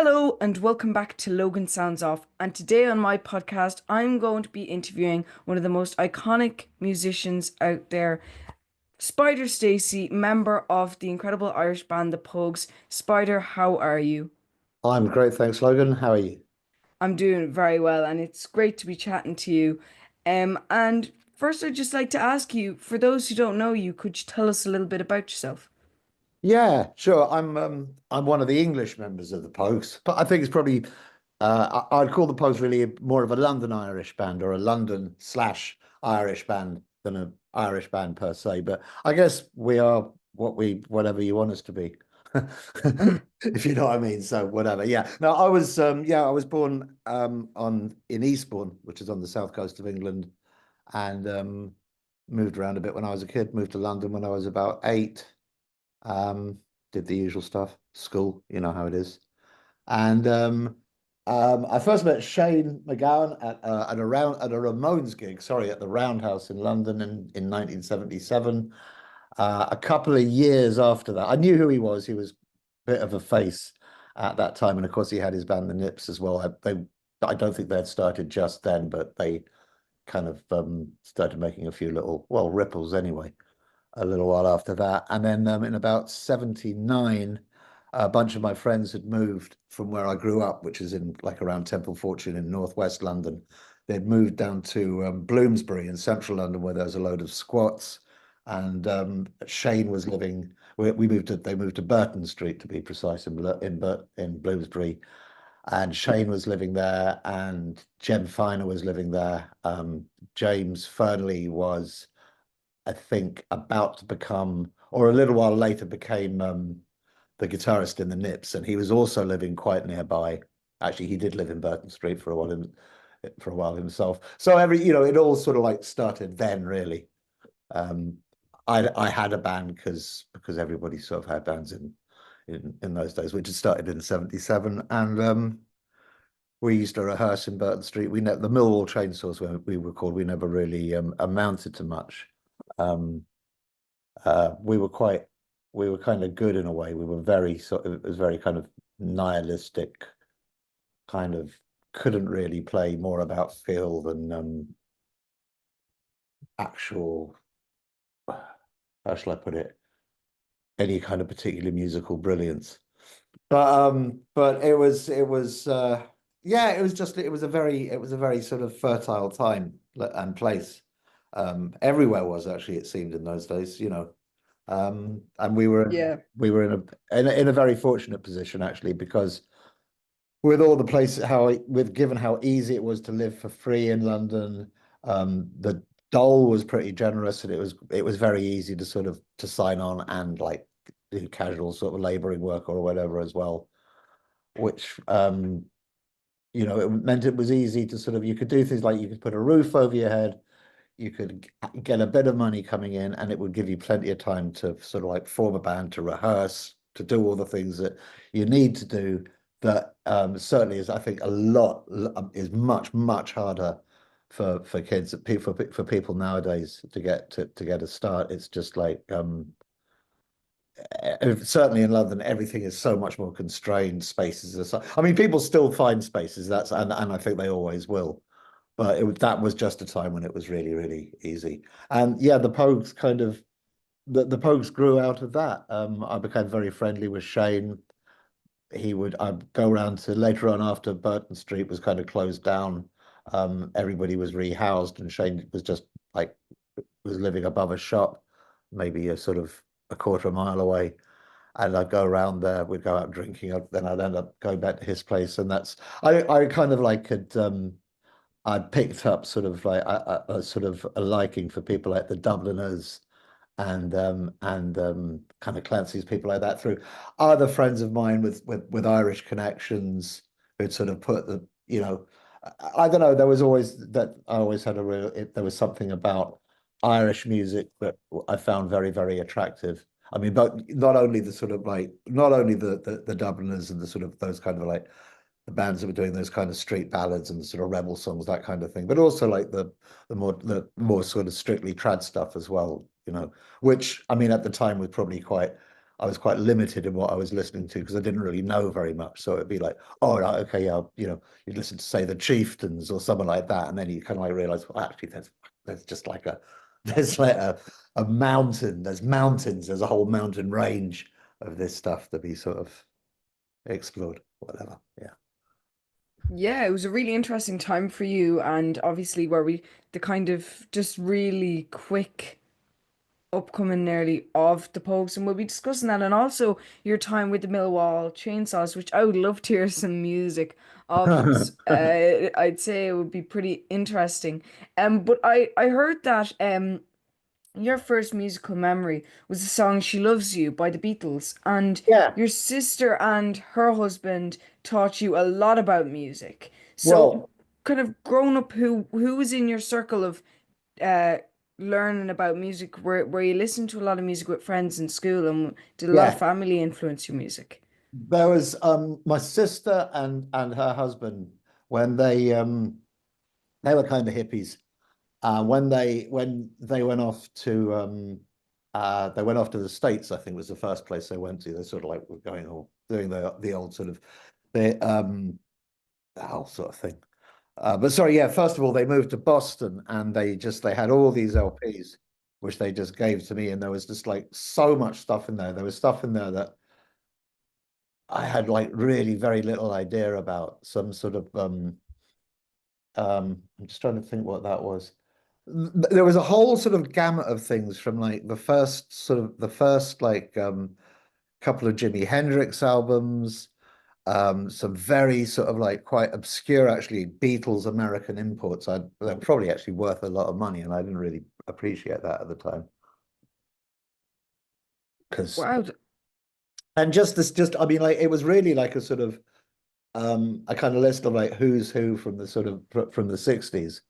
Hello and welcome back to Logan Sounds Off. And today on my podcast, I'm going to be interviewing one of the most iconic musicians out there, Spider Stacy, member of the incredible Irish band The Pogues. Spider, how are you? I'm great, thanks, Logan. How are you? I'm doing very well, and it's great to be chatting to you. And first, I'd just like to ask you, for those who don't know you, could you tell us a little bit about yourself? Yeah, sure. I'm one of the English members of the Pogues, but I think it's probably I'd call the Pogues really more of a London Irish band or a London slash Irish band than an Irish band per se. But I guess we are whatever you want us to be, if you know what I mean. So whatever. Yeah. No, I was born on in Eastbourne, which is on the south coast of England, and moved around a bit when I was a kid. Moved to London when I was about 8. Um, did the usual stuff, school, you know how it is. And I first met Shane McGowan at a Ramones gig, sorry, at the Roundhouse in London in 1977. A couple of years after that, I knew who he was. He was a bit of a face at that time, and of course, he had his band, the Nips, as well. I don't think they'd started just then, but they kind of started making a few little, well, ripples anyway a little while after that. And then in about 79, a bunch of my friends had moved from where I grew up, which is in like around Temple Fortune in northwest London. They'd moved down to Bloomsbury in central London, where there was a load of squats. And Shane was living. They moved to Burton Street to be precise in Bloomsbury, and Shane was living there, and Jem Finer was living there. James Fernley was, I think, about to become, or a little while later became the guitarist in the Nips, and he was also living quite nearby. Actually, he did live in Burton Street for a while himself. So it all sort of like started then, really. Um, I had a band because everybody sort of had bands in those days, which had started in '77, and we used to rehearse in Burton Street. The Millwall Chainsaws, when we were called, we never really amounted to much. Um, we were quite, we were kind of good in a way. We were very sort of, it was very kind of nihilistic, kind of couldn't really play more about feel than actual, how shall I put it, any kind of particular musical brilliance. But yeah, it was a very sort of fertile time and place. Everywhere was actually, it seemed, in those days, and Yeah. we were in a very fortunate position, actually, because with all the places, with given how easy it was to live for free in London, the dole was pretty generous, and it was very easy to sort of to sign on and like do casual sort of laboring work or whatever as well, which it meant it was easy to sort of, you could do things like you could put a roof over your head, you could get a bit of money coming in, and it would give you plenty of time to sort of like form a band, to rehearse, to do all the things that you need to do. That certainly is, I think, is much harder for kids, for people nowadays to get a start. It's just like certainly in London, everything is so much more constrained. Spaces are I mean, people still find spaces. And I think they always will. But that was just a time when it was really, really easy. And yeah, the Pogues grew out of that. I became very friendly with Shane. I'd go around to later on, after Burton Street was kind of closed down. Everybody was rehoused, and Shane was just like was living above a shop, maybe a sort of a quarter of a mile away. And I'd go around there. We'd go out drinking. Then I'd end up going back to his place, and I kind of like had I picked up sort of like a sort of a liking for people like the Dubliners and kind of Clancy's, people like that, through other friends of mine with Irish connections, who'd sort of put I don't know, there was always that I always had there was something about Irish music that I found very, very attractive. I mean, but not only the sort of like not only the Dubliners and the sort of those kind of like the bands that were doing those kind of street ballads and sort of rebel songs, that kind of thing, but also like the more sort of strictly trad stuff as well, which I mean at the time was probably quite I was quite limited in what I was listening to because I didn't really know very much. So it'd be like, oh, right, okay, yeah, you'd listen to say the Chieftains or someone like that, and then you kind of like realize, well, actually, there's just like there's like a mountain, there's mountains, there's a whole mountain range of this stuff to be sort of explored, whatever. Yeah. Yeah, it was a really interesting time for you, and obviously where we the kind of just really quick upcoming nearly of the Pogues, and we'll be discussing that, and also your time with the Millwall chainsaws, which I would love to hear some music of. I'd say it would be pretty interesting. But I heard that your first musical memory was the song "She Loves You" by the Beatles, and Yeah. your sister and her husband taught you a lot about music. So, Well, kind of grown up, who was in your circle of uh learning about music? Where you listened to a lot of music with friends in school, and did a lot of yeah, family influence your music? there was my sister and her husband when they were kind of hippies. When they went off to the States, I think was the first place they went to. They sort of like were going or doing the old sort of the whole sort of thing. But sorry, yeah, first of all, they moved to Boston and they had all these LPs, which they just gave to me, and there was just like so much stuff in there. There was stuff in there that I had like really very little idea about. Some sort of I'm just trying to think what that was. There was a whole sort of gamut of things from like the first like couple of Jimi Hendrix albums, some very sort of like quite obscure actually Beatles American imports. They're probably actually worth a lot of money, and I didn't really appreciate that at the time because Wow. and just this just I mean like it was really like a sort of a kind of list of like who's who from the sort of from the 60s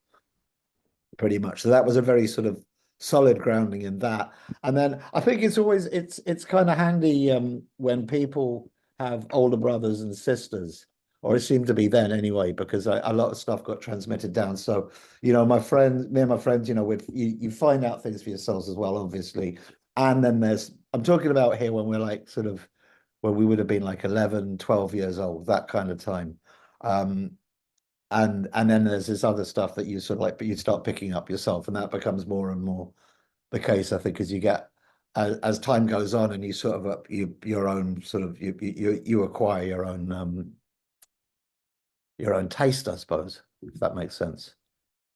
pretty much. So that was a very sort of solid grounding in that. And then I think it's kind of handy when people have older brothers and sisters, or it seemed to be then anyway, because a lot of stuff got transmitted down. So, me and my friends, you find out things for yourselves as well, obviously. And then I'm talking about here when we're like sort of when we would have been like 11, 12 years old, that kind of time. Um, and then there's this other stuff that you sort of like, but you start picking up yourself, and that becomes more and more the case, I think, as you get as time goes on, and you sort of up your own sort of you acquire your own taste, I suppose, if that makes sense.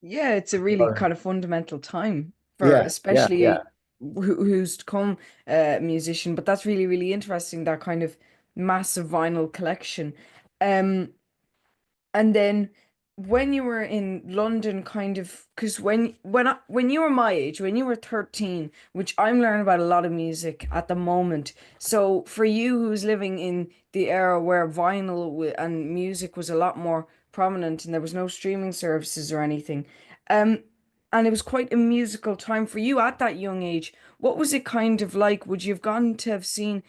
Yeah, it's a really Right. kind of fundamental time for Yeah, yeah, yeah. especially who's to come a musician. But that's really, really interesting, that kind of massive vinyl collection. Um, and then when you were in London, kind of, because when you were my age, when you were 13, which I'm learning about a lot of music at the moment. So for you who's living in the era where and music was a lot more prominent and there was no streaming services or anything, um, and it was quite a musical time for you at that young age. What was it kind of like? Would you have gone to have seen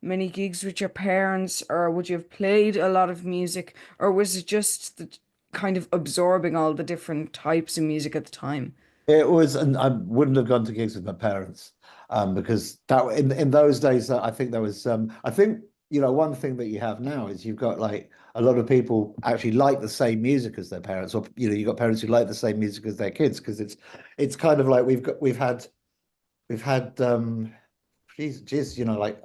many gigs with your parents, or would you have played a lot of music? Or was it just the kind of absorbing all the different types of music at the time? It was, and I wouldn't have gone to gigs with my parents, because that in those days, I think there was, I think one thing that you have now is you've got like a lot of people actually like the same music as their parents, or you've got parents who like the same music as their kids, because it's kind of like we've had geez, like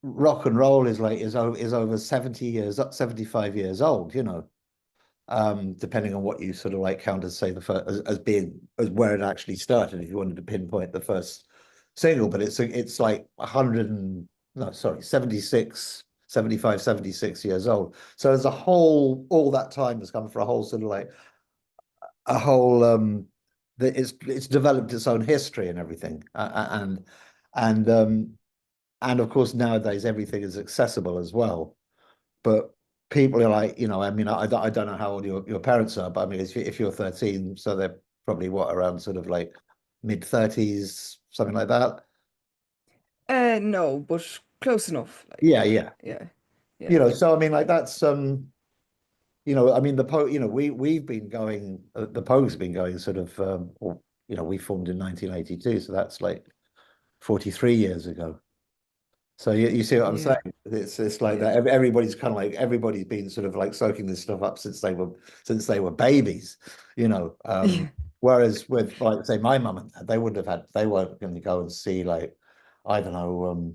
rock and roll is like is over 70 years, 75 years old, depending on what you sort of like count as say the first as being as where it actually started, if you wanted to pinpoint the first single. But it's like 100 and no, sorry, 76, 75, 76 years old. So there's a whole all that time has come for a whole sort of like a whole that it's developed its own history and everything. And and of course nowadays everything is accessible as well. But people are like, I mean, I don't know how old your parents are, but I mean, if you're 13, so they're probably what, around sort of like mid 30s, something like that. No, but close enough. Yeah, Like, yeah. yeah, yeah. So I mean, like that's I mean, we've been going, the Pogues have been going sort of, or we formed in 1982, so that's like 43 years ago. So you see what I'm saying? Yeah. It's like Yeah. that. Everybody's kind of like everybody's been sort of like soaking this stuff up since they were babies, you know. Yeah. Whereas with like say my mum and dad, they wouldn't have had they weren't going to go and see like I don't know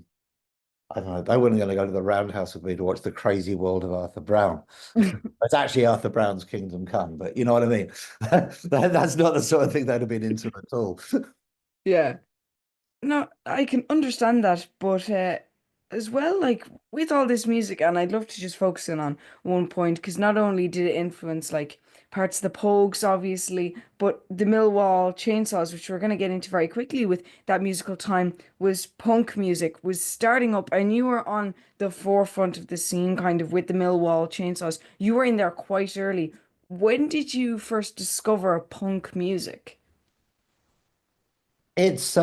I don't know they weren't going to go to the Roundhouse with me to watch The Crazy World of Arthur Brown. It's actually Arthur Brown's Kingdom Come, but you know what I mean. That's not the sort of thing they'd have been into at all. Yeah. No, I can understand that, but as well, like with all this music, and I'd love to just focus in on one point because not only did it influence like parts of the Pogues, obviously, but the Millwall chainsaws, which we're going to get into very quickly with that musical time, was punk music, was starting up, and you were on the forefront of the scene kind of with the Millwall chainsaws. You were in there quite early. When did you first discover punk music? It's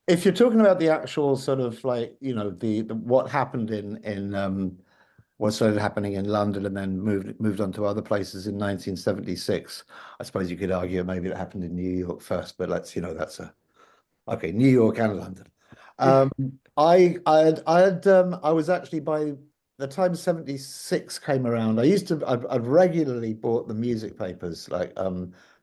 if you're talking about the actual sort of like the what happened in what started happening in London and then moved on to other places in 1976. I suppose you could argue maybe it happened in New York first, but that's a okay, New York and London. Um, I was actually by the time 76 came around, I'd regularly bought the music papers, like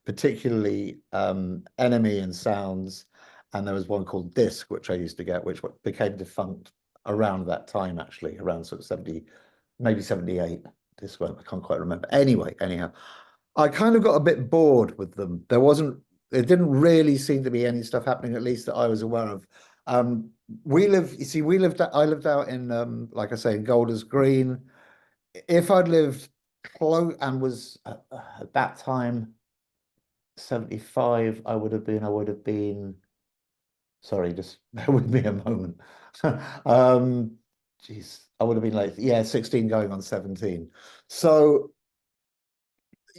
particularly Enemy and Sounds, and there was one called Disc, which I used to get, which became defunct around that time, actually, around sort of 70, maybe 78. Disc, I can't quite remember. Anyway, anyhow. I kind of got a bit bored with them. There didn't really seem to be any stuff happening, at least that I was aware of. Um, I lived out in, like I say, in Golders Green. If I'd lived close and was at that time 75, I would have been, sorry, just bear with me a moment. Um, Geez, I would have been like, yeah, 16 going on 17. So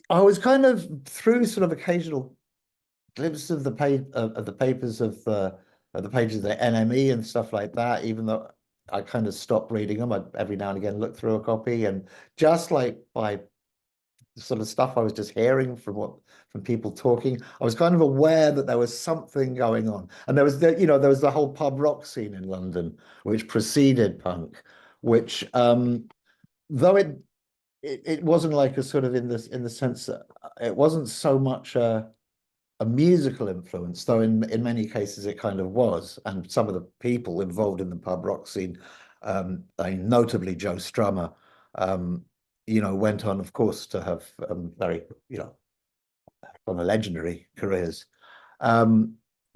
I was kind of through sort of occasional glimpses of the papers of the pages of the NME and stuff like that. Even though I kind of stopped reading them, I every now and again look through a copy, and just like by sort of stuff I was just hearing from people talking, I was kind of aware that there was something going on, and there was the whole pub rock scene in London, which preceded punk, which though it wasn't like a sort of in the sense that it wasn't so much a musical influence, though in many cases it kind of was. And some of the people involved in the pub rock scene, notably Joe Strummer, went on, of course, to have very, on the legendary careers. Um,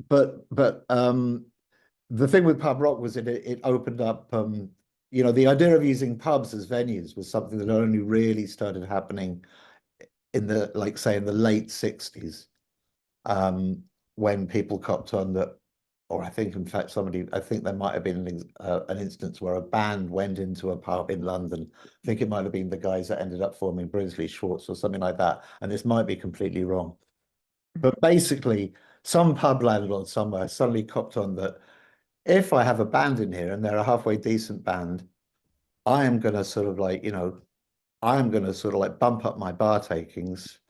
but the thing with pub rock was it opened up, the idea of using pubs as venues was something that only really started happening in the, like, say, in the late 60s, when people copped on that, or I think, in fact, I think there might have been an instance where a band went into a pub in London. I think it might have been the guys that ended up forming Brinsley Schwartz or something like that. And this might be completely wrong. But basically, some pub landlord somewhere suddenly copped on that if I have a band in here and they're a halfway decent band, I am going to sort of like, I am going to sort of like bump up my bar takings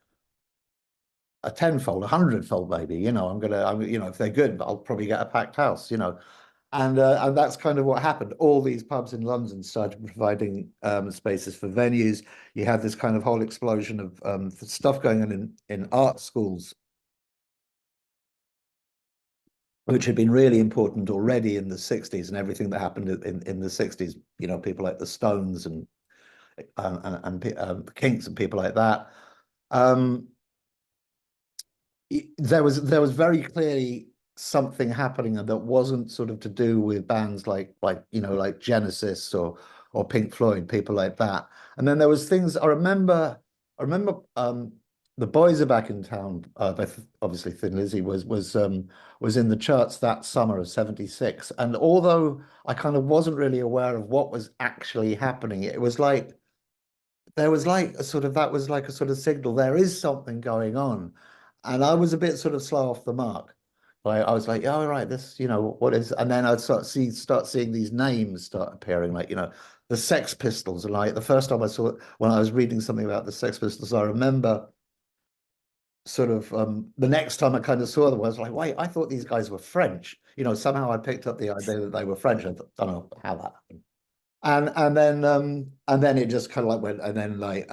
a tenfold, a hundredfold, maybe. If they're good, I'll probably get a packed house. And that's kind of what happened. All these pubs in London started providing spaces for venues. You had this kind of whole explosion of stuff going on in art schools, which had been really important already in the 60s, and everything that happened in the 60s, people like the Stones and the Kinks and people like that. Um, there was very clearly something happening that wasn't sort of to do with bands like Genesis or Pink Floyd, people like that. And then there was things I remember the Boys Are Back in Town, obviously Thin Lizzy was in the charts that summer of 76. And although I kind of wasn't really aware of what was actually happening, it was like there was like a sort of that was like a sort of signal there is something going on, and I was a bit sort of slow off the mark. I was like, oh right, this, what is, and then I'd start seeing these names start appearing, like, the Sex Pistols. And like the first time I saw it, when I was reading something about the Sex Pistols, I remember sort of the next time I kind of saw them, I was like, wait, I thought these guys were French. Somehow I picked up the idea that they were French. I don't know how that happened. And then it just kind of like went, and then like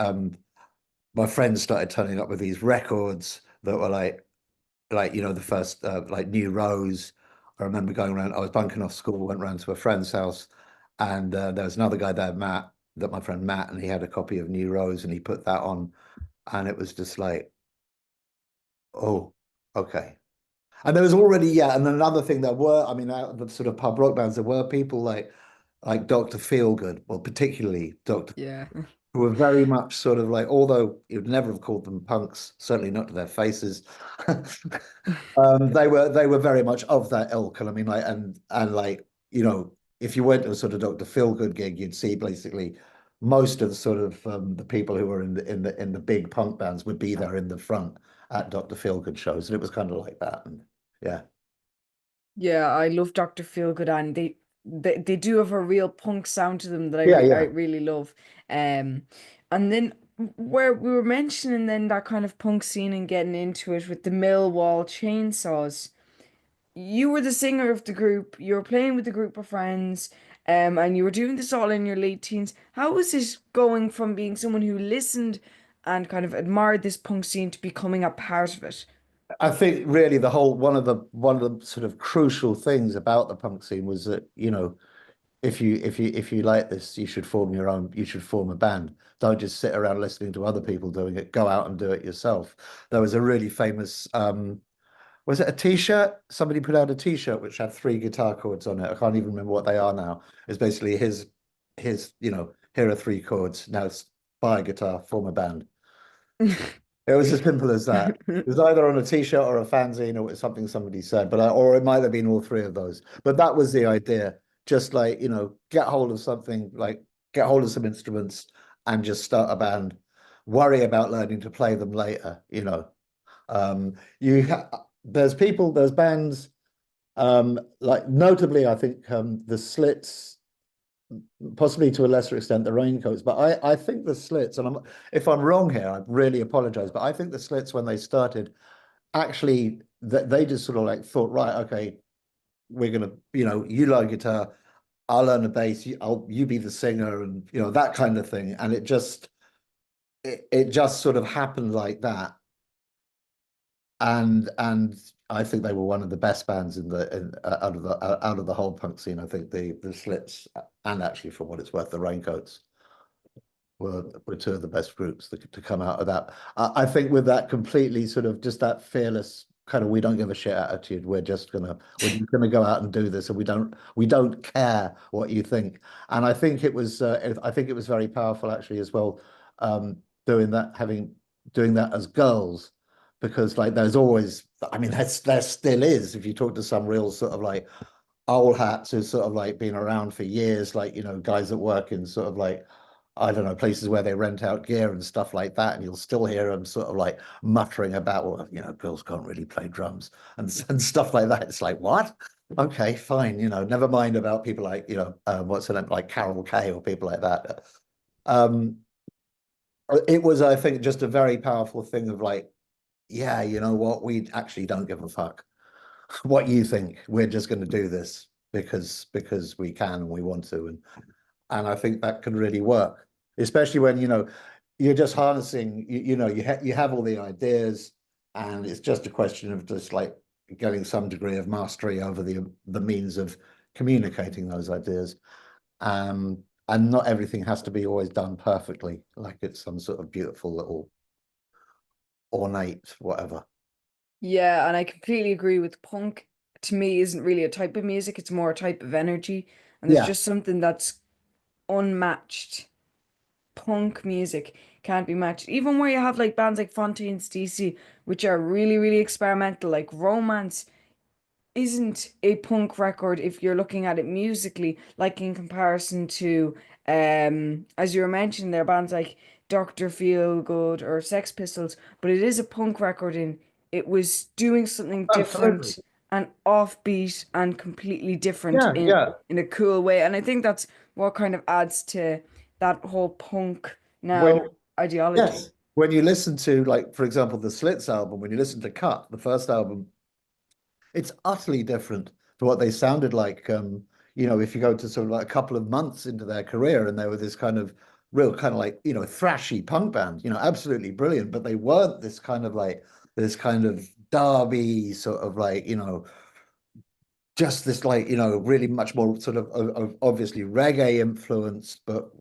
my friends started turning up with these records that were like the first like New Rose. I remember going around. I was bunking off school, went round to a friend's house, and there was another guy there, Matt, that my friend Matt, and he had a copy of New Rose, and he put that on, and it was just like, oh, okay. And there was already, yeah, and another thing there were, I mean, out of the sort of pub rock bands, there were people like Dr. Feelgood, well, particularly Dr. Yeah. who were very much sort of like, although you'd never have called them punks, certainly not to their faces. They were very much of that ilk, and I mean, like, and like, if you went to a sort of Dr. Feelgood gig, you'd see basically most of the sort of the people who were in the big punk bands would be there in the front at Dr. Feelgood shows, and it was kind of like that, and yeah, Yeah, I love Dr. Feelgood, and they do have a real punk sound to them that yeah, I yeah. really love. Um, and then where we were mentioning then that kind of punk scene and getting into it with the Millwall chainsaws. You were the singer of the group. You were playing with a group of friends, and you were doing this all in your late teens. How was it going from being someone who listened and kind of admired this punk scene to becoming a part of it? I think really the whole one of the sort of crucial things about the punk scene was that, if you like this, you should form a band. Don't just sit around listening to other people doing it. Go out and do it yourself. There was a really famous was it a t-shirt? Somebody put out a t-shirt which had three guitar chords on it. I can't even remember what they are now. It's basically here are three chords. Now buy a guitar, form a band. It was as simple as that. It was either on a t-shirt or a fanzine, or it was something somebody said, or it might have been all three of those. But that was the idea. Just like, get hold of something, like get hold of some instruments and just start a band. Worry about learning to play them later. There's bands, like notably, I think the Slits, possibly to a lesser extent the Raincoats, but I think the Slits, and if I'm wrong here, I really apologize, but I think the Slits when they started actually they just sort of like thought, right, okay, we're gonna, you learn guitar, I'll learn the bass, you be the singer, and that kind of thing, and it just sort of happened like that, and I think they were one of the best bands out of the whole punk scene. I think the Slits, and actually for what it's worth, the Raincoats were two of the best groups to come out of that. I think with that completely sort of just that fearless kind of we don't give a shit attitude. We're just gonna go out and do this, and we don't care what you think. And I think it was very powerful actually as well, doing that, doing that as girls, because like there's always, I mean, there still is, if you talk to some real sort of like old hats who's sort of like been around for years, like, guys that work in sort of like, I don't know, places where they rent out gear and stuff like that, and you'll still hear them sort of like muttering about, well, girls can't really play drums and stuff like that. It's like, what? Okay, fine, never mind about people like, what's her name, like Carol Kay or people like that. Um, it was, I think, just a very powerful thing of like, yeah, you know what, we actually don't give a fuck what you think. We're just going to do this because we can and we want to, and I think that can really work, especially when you're just harnessing. You have all the ideas, and it's just a question of just like getting some degree of mastery over the means of communicating those ideas. And not everything has to be always done perfectly, like it's some sort of beautiful little ornate whatever. Yeah, and I completely agree with punk. To me, isn't really a type of music, it's more a type of energy. And there's Yeah. just something that's unmatched. Punk music can't be matched. Even where you have like bands like Fontaine Stacy, which are really, really experimental, like Romance isn't a punk record if you're looking at it musically, like in comparison to as you were mentioning there, bands like Dr. Feelgood or Sex Pistols, but it is a punk record and it was doing something Absolutely. different and offbeat and completely different Yeah, yeah. in a cool way. And I think that's what kind of adds to that whole punk When now ideology. Yes. when you listen to, like, for example, the Slits album, when you listen to Cut, the first album, it's utterly different to what they sounded like. If you go to sort of like a couple of months into their career and they were this kind of real kind of like, thrashy punk band, absolutely brilliant, but they weren't this kind of like this kind of derby sort of like, just this like, really much more sort of obviously reggae influenced, but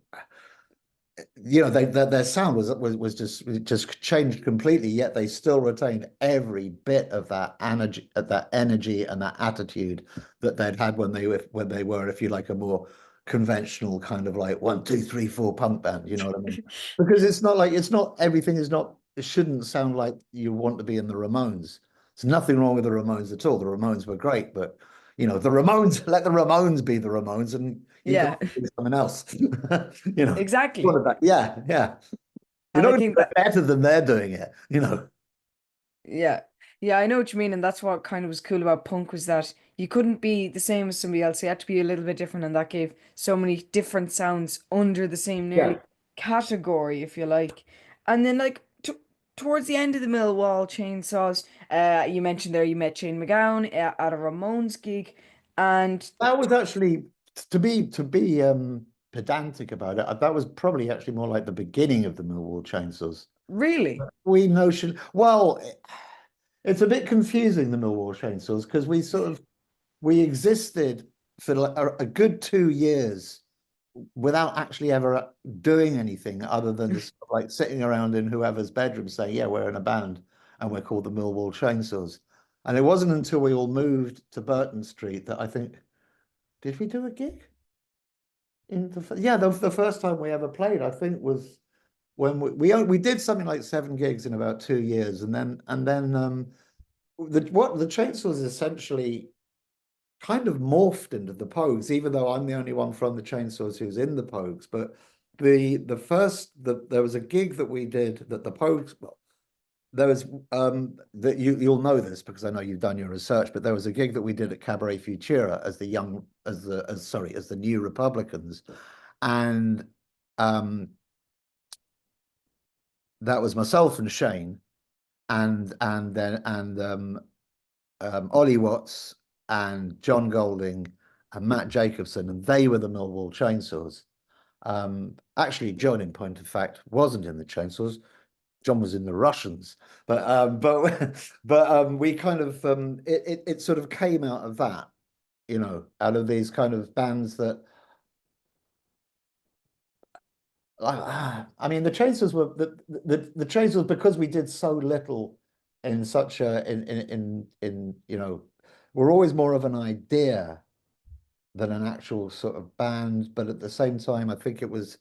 their sound was just changed completely, yet they still retained every bit of that energy and that attitude that they'd had when they were, if you like, a more conventional kind of like 1, 2, 3, 4 punk band. You know what I mean? Because it's not everything is not it shouldn't sound like you want to be in the Ramones. There's nothing wrong with the Ramones at all. The Ramones were great, but the Ramones, let the Ramones be the Ramones, and you can Yeah, do something else. You know. exactly. Quarterback. Yeah, yeah. You're And not I going to think do it that, better than they're doing it. yeah, yeah, I know what you mean, and that's what kind of was cool about punk was that you couldn't be the same as somebody else. You had to be a little bit different, and that gave so many different sounds under the same nearly Yeah. category, if you like. And then like t towards the end of the Millwall Chainsaws, you mentioned there you met Shane McGowan at a Ramones gig, and That was actually to be pedantic about it. That was probably actually more like the beginning of the Millwall Chainsaws. really, We notion well, it's a bit confusing, the Millwall Chainsaws, because we existed for like a good 2 years without actually ever doing anything other than just like sitting around in whoever's bedroom saying, yeah, we're in a band and we're called the Millwall Chainsaws. And it wasn't until we all moved to Burton Street that I think, did we do a gig? Yeah, the first time we ever played, I think, was when we did something like 7 gigs in about 2 years, and then the Chainsaws essentially kind of morphed into the Pogues, even though I'm the only one from the Chainsaws who's in the Pogues. But there was a gig that we did that the Pogues, well, there was that you'll know this because I know you've done your research, but there was a gig that we did at Cabaret Futura as the young as the New Republicans, and um that was myself and Shane and Ollie Watts and John Golding and Matt Jacobson, and they were the Millwall Chainsaws. Actually, John, in point of fact, wasn't in the Chainsaws. John was in the Russians, but we kind of it sort of came out of that, out of these kind of bands that I mean, the Chasers were the Chasers, because we did so little in such a in we're always more of an idea than an actual sort of band. But at the same time, I think it was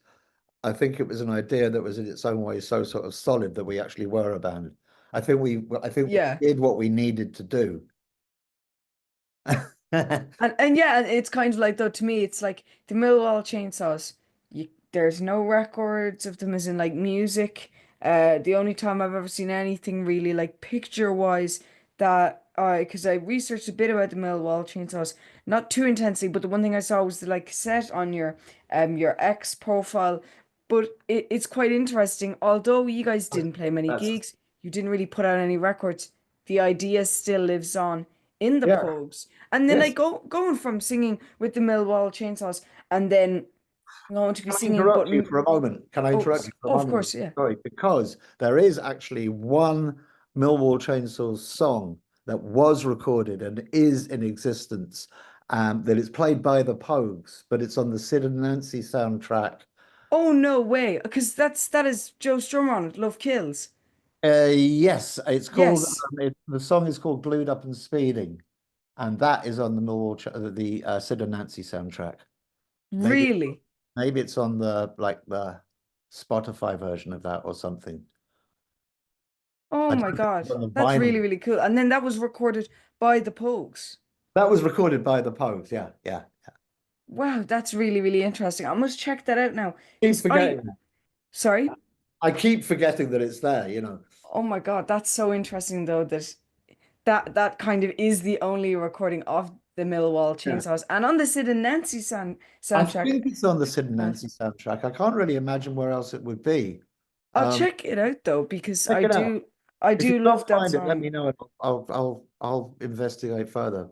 an idea that was in its own way so sort of solid that we actually were a band. I think we yeah. did what we needed to do. And yeah, and it's kind of like though to me, it's like the Millwall Chainsaws. There's no records of them as in like music. The only time I've ever seen anything really like picture wise that because I researched a bit about the Millwall Chainsaws, not too intensely, but the one thing I saw was the like cassette on your X profile. But it's quite interesting. Although you guys didn't play many That's gigs, you didn't really put out any records. The idea still lives on in the yeah, Pogues. And then yes. like going from singing with the Millwall Chainsaws and then going to be Can I singing, but interrupt you for a moment? Can I interrupt you for a of moment? course, yeah. Sorry, because there is actually one Millwall Chainsaws song that was recorded and is in existence, that is played by the Pogues, but it's on the Sid and Nancy soundtrack. Oh no way, because that is Joe Strummer on it. Love Kills. Yes, it's called, Yes, the song is called Glued Up and Speeding, and that is on the Sid and Nancy soundtrack. Maybe, really. maybe it's on the Spotify version of that or something. Oh I my don't think God, it's on the that's really vinyl. really cool. And then that was recorded by the Pogues. That was recorded by the Pogues. Yeah, yeah. Wow, that's really really interesting. I must check that out now Keep because forgetting. sorry. I keep forgetting that it's there. Oh my God, that's so interesting though that that kind of is the only recording of the Millwall Yeah. Chainsaws. And on the Sid and Nancy I soundtrack, think it's on the Sid and uh, Nancy soundtrack. I can't really imagine where else it would be. I'll check it out though because Check it out. I If you do love can't that find it, let song. me know and I'll investigate further.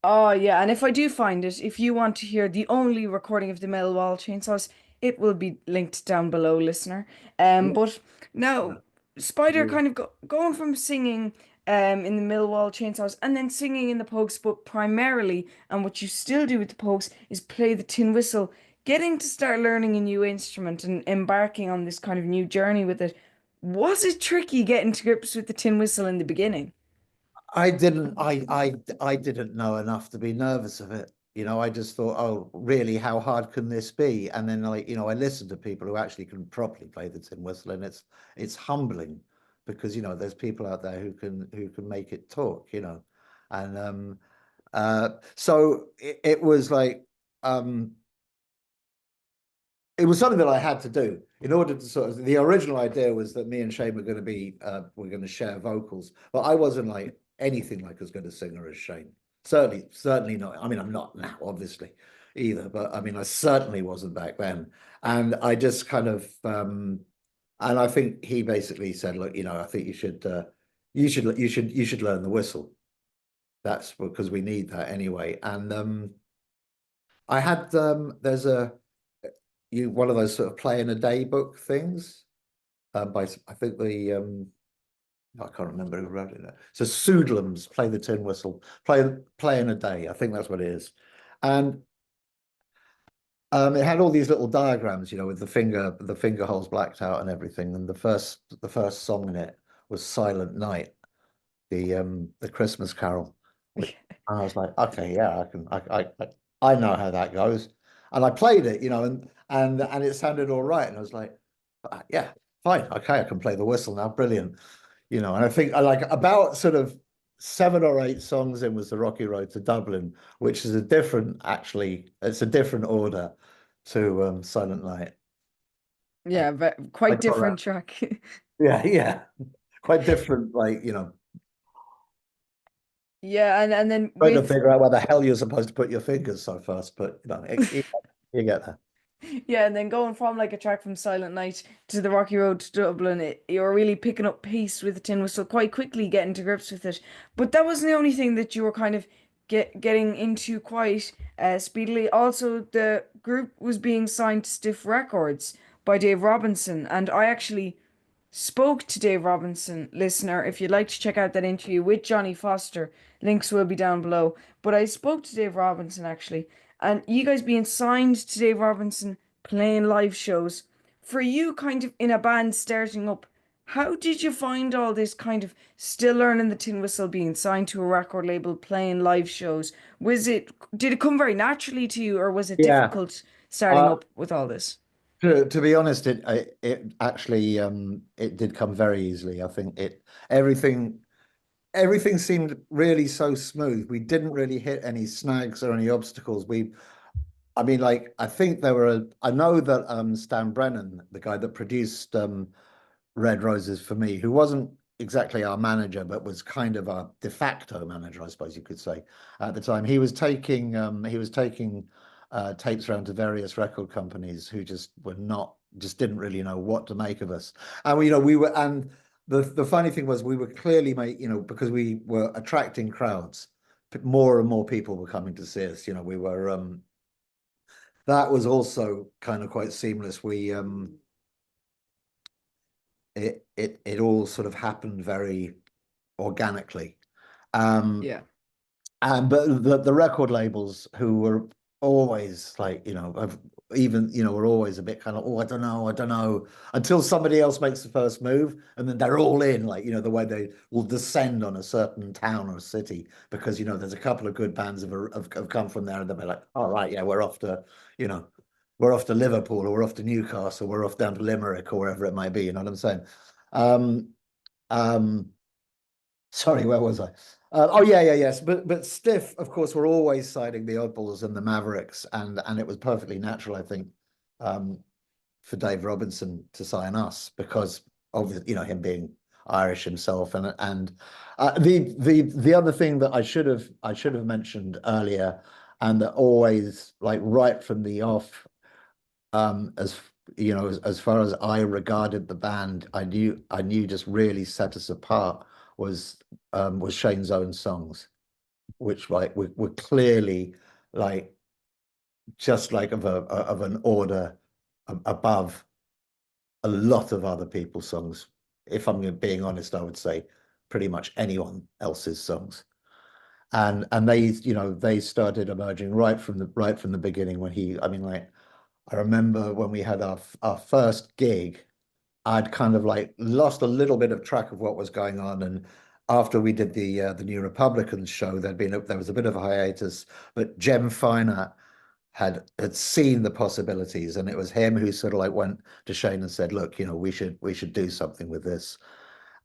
Oh yeah, and if I do find it, if you want to hear the only recording of the Millwall chainsaws, it will be linked down below, listener. Yeah. But now Spider You- kind of going from singing in the Millwall chainsaws and then singing in the Pogues, but primarily, and what you still do with the Pogues is play the tin whistle, getting to start learning a new instrument and embarking on this kind of new journey with it. Was it tricky getting to grips with the tin whistle in the beginning? I didn't know enough to be nervous of it. I just thought, oh, really, how hard can this be? And then I listened to people who actually can properly play the tin whistle, and it's humbling because there's people out there who can make it talk. And so it was like it was something that I had to do in order to sort of. The original idea was that me and Shane were going to share vocals, but I wasn't like anything like as good a singer as Shane. Certainly not. I mean, I'm not now, obviously, either. But I mean, I certainly wasn't back then. And I just kind of, and I think he basically said, look, I think you should learn the whistle. That's because we need that anyway. And I had there's a you one of those sort of play in a day book things by I think I can't remember who wrote it. So Soodlums, play the tin whistle, play in a day. I think that's what it is, and it had all these little diagrams, with the finger holes blacked out and everything. And the first song in it was Silent Night, the Christmas Carol. And I was like, okay, yeah, I know how that goes. And I played it, and it sounded all right. And I was like, yeah, fine, okay, I can play the whistle now, brilliant. And I think I like about sort of 7 or 8 songs in was the Rocky Road to Dublin, which is it's a different order to Silent Night. Yeah, I quite got that. different track. Yeah, yeah, quite different, like Yeah, and then trying to with figure out where the hell you're supposed to put your fingers so fast, but you get there. yeah, and then going from like a track from Silent Night to the Rocky Road to Dublin, you're really picking up pace with the tin whistle quite quickly, getting to grips with it. But that wasn't the only thing that you were kind of getting into quite speedily. Also, the group was being signed to Stiff Records by Dave Robinson, and I actually spoke to Dave Robinson, listener. If you'd like to check out that interview with Johnny Foster, links will be down below. But I spoke to Dave Robinson actually, and you guys being signed to Dave Robinson, playing live shows. For you, kind of in a band starting up, how did you find all this kind of still learning the tin whistle, being signed to a record label, playing live shows? Did it come very naturally to you, or was it Yeah. difficult starting Uh, up with all this? to be honest, it actually it did come very easily. I think everything everything seemed really so smooth. We didn't really hit any snags or any obstacles. I mean, like I think I know that Stan Brennan, the guy that produced Red Roses for me, who wasn't exactly our manager, but was kind of our de facto manager, I suppose you could say, at the time. He was taking tapes around to various record companies who just didn't really know what to make of us. And we were, and the funny thing was we were clearly because we were attracting crowds. More and more people were coming to see us. We were that was also kind of quite seamless. It all sort of happened very organically. Um, Yeah. and but the record labels who were always like, were always a bit kind of, oh, I don't know, until somebody else makes the first move, and then they're all in, like, the way they will descend on a certain town or city because there's a couple of good bands have come from there, and they'll be like, all right, yeah, you know, we're off to Liverpool, or we're off to Newcastle, we're off down to Limerick, or wherever it may be. You know what I'm saying? Um, um, Sorry, where was I? Oh yeah, yeah, yes. But Stiff, of course, were always siding the oddballs and the Mavericks, and it was perfectly natural, I think, um, for Dave Robinson to sign us because of him being Irish himself, and the other thing that I should have mentioned earlier, and that always, like, right from the off, as you know, as far as I regarded the band, I knew just really set us apart was Shane's own songs, which like were clearly like just like of an order above a lot of other people's songs. If I'm being honest, I would say pretty much anyone else's songs. And they, you know, they started emerging right from the beginning when I mean, like I remember when we had our first gig, I'd kind of like lost a little bit of track of what was going on. And after we did the New Republicans show, there was a bit of a hiatus, but Jem Finer had seen the possibilities, and it was him who sort of like went to Shane and said, "Look, you know, we should do something with this."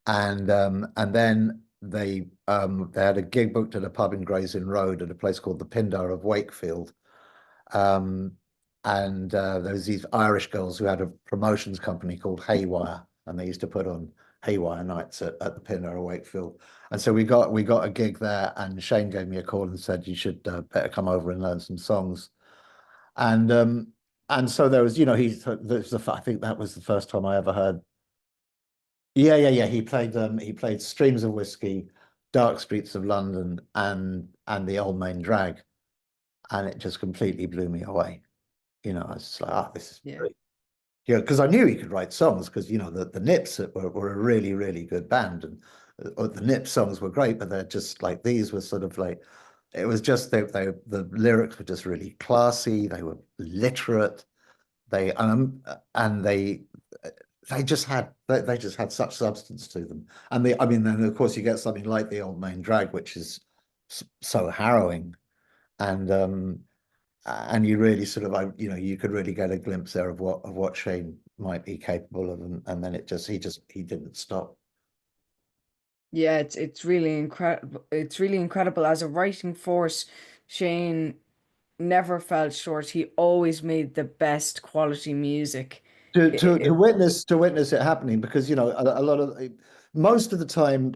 And then they had a gig booked at a pub in Gray's Inn Road at a place called the Pindar of Wakefield. Um, and there was these Irish girls who had a promotions company called Haywire, and they used to put on Haywire nights at the Pindar of Wakefield. And so we got a gig there, and Shane gave me a call and said you should better come over and learn some songs. And and so there was, you know, I think that was the first time I ever heard. Yeah, yeah, yeah. He played Streams of Whiskey, Dark Streets of London, and the Old Main Drag, and it just completely blew me away. You know, I was just like, ah, this is Yeah. great. Yeah, because I knew he could write songs because you know the Nips were a really really good band, and the Nips songs were great, but they're just like these were sort of like it was just the lyrics were just really classy. They were literate. They and they just had such substance to them. And I mean, then of course you get something like the Old Main Drag, which is so harrowing, and you really sort of you know you could really get a glimpse there of what Shane might be capable of, and then he didn't stop. Yeah, it's really incredible. It's really incredible as a writing force. Shane never fell short. He always made the best quality music. to It, to to it- witness it happening because you know a lot of most of the time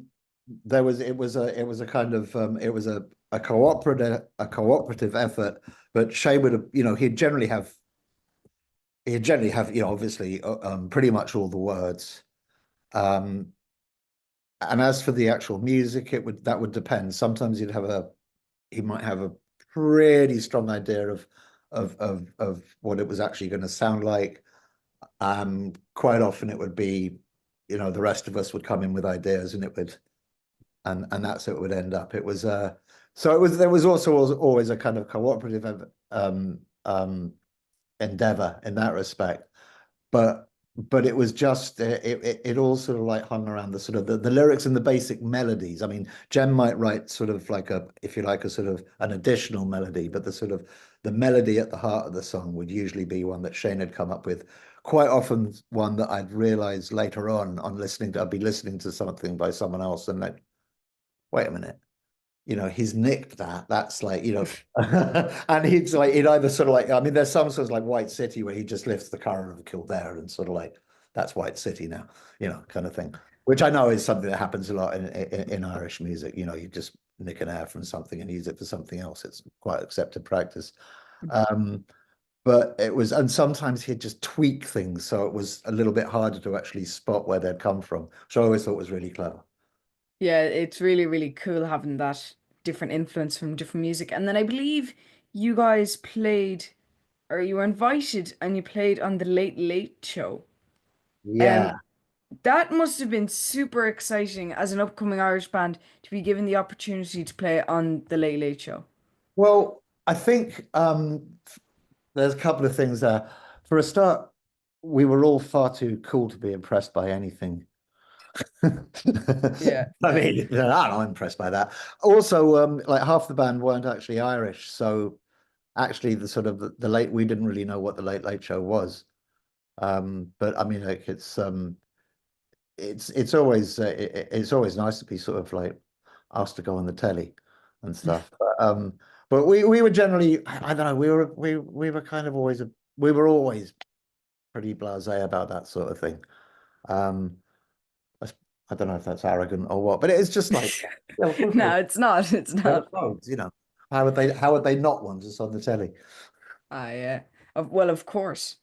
it was a kind of it was a cooperative effort, but Shay would have, you know, he'd generally have, you know, obviously pretty much all the words. um and as for the actual music, that would depend. Sometimes he might have a pretty strong idea of what it was actually going to sound like. Quite often it would be, you know, the rest of us would come in with ideas, and it would, and that's how it would end up. It was so it was there was also always a kind of cooperative endeavor in that respect, but it was just it all sort of like hung around the sort of the lyrics and the basic melodies. I mean, Jem might write sort of like a, if you like, a sort of an additional melody, but the sort of the melody at the heart of the song would usually be one that Shane had come up with. Quite often one that I'd realized later on listening to, I'd be listening to something by someone else and like, wait a minute, you know, he's nicked that. That's like, you know, and he'd either sort of like, I mean, there's some sort of like White City where he just lifts the current of Kildare and sort of like, that's White City now, you know, kind of thing, which I know is something that happens a lot in Irish music. You know, you just nick an air from something and use it for something else. It's quite accepted practice. Um, but it was, and sometimes he'd just tweak things. So it was a little bit harder to actually spot where they'd come from, which I always thought was really clever. yeah, it's really, really cool having that different influence from different music. And then I believe you guys played, or you were invited and you played on the Late Late Show. Yeah. Um, that must have been super exciting as an upcoming Irish band to be given the opportunity to play on the Late Late Show. Well, I think there's a couple of things there. For a start, we were all far too cool to be impressed by anything. Yeah, I yeah. mean, I'm not impressed by that. Also, like half the band weren't actually Irish, so actually the sort of the late we didn't really know what the Late Late Show was. But I mean, like it's always nice to be sort of like asked to go on the telly and stuff. But we were generally, I don't know, we were kind of always we were always pretty blasé about that sort of thing. Um, I, I don't know if that's arrogant or what, but it's just like, yeah, of course No, it's not. It's they're the not. Pogues, you know. How would they not want us on the telly? Yeah. Well, of course.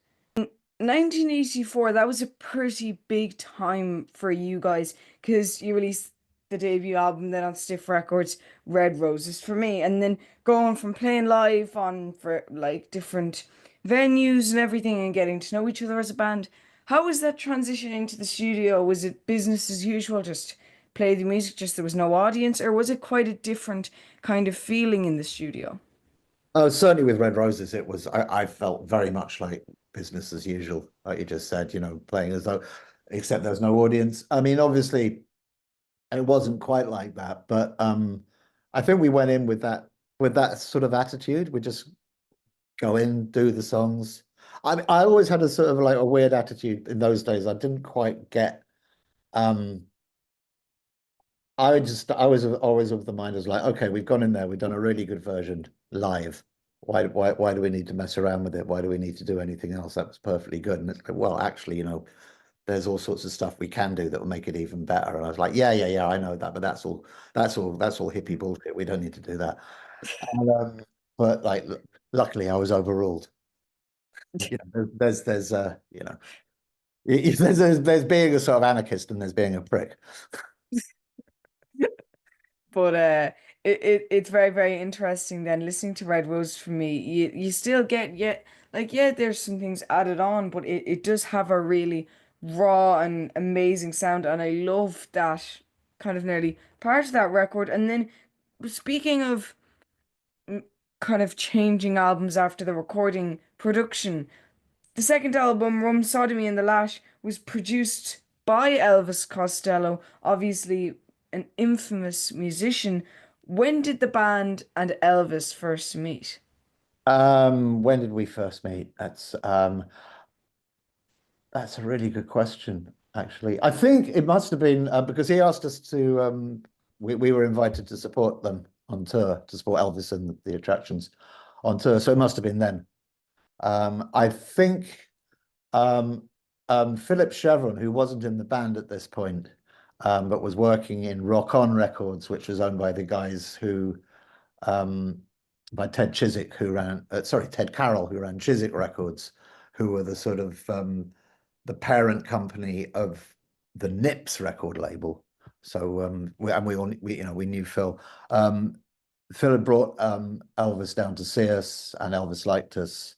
1984, that was a pretty big time for you guys because you released the debut album then on Stiff Records, Red Roses for me, and then going from playing live on for like different venues and everything and getting to know each other as a band. How was that transition into the studio? Was it business as usual, just play the music, just there was no audience, or was it quite a different kind of feeling in the studio? Oh, certainly with Red Roses, it was, I felt very much like business as usual, like you just said, playing as though, except there's no audience. I mean, obviously, it wasn't quite like that, but I think we went in with that sort of attitude. We just go in, do the songs. I always had a sort of like a weird attitude in those days. I didn't quite get um I was always of the mind as like, okay, we've gone in there, we've done a really good version live. Why do we need to mess around with it? Why do we need to do anything else? That was perfectly good. And it's like, well, actually, there's all sorts of stuff we can do that will make it even better. And I was like, yeah, I know that, but that's all hippie bullshit. We don't need to do that. And, but like, luckily, I was overruled. There's there's being a sort of anarchist and there's being a prick. But it's very, very interesting then listening to Red Rose for me. You still get there's some things added on, but it does have a really raw and amazing sound, and I love that kind of nearly part of that record. And then speaking of mm, kind of changing albums after the recording production. The second album, Rum Sodomy and the Lash, was produced by Elvis Costello, obviously an infamous musician. When did the band and Elvis first meet? When did we first meet? That's a really good question, actually. I think it must have been because he asked us to we were invited to support them on tour, to support Elvis and the Attractions on tour. So it must have been then. I think Philip Chevron, who wasn't in the band at this point, but was working in Rock On Records, which was owned by the guys who by Ted Chiswick, Ted Carroll, who ran Chiswick Records, who were the sort of the parent company of the Nips record label. So we knew Phil. Phil had brought Elvis down to see us, and Elvis liked us.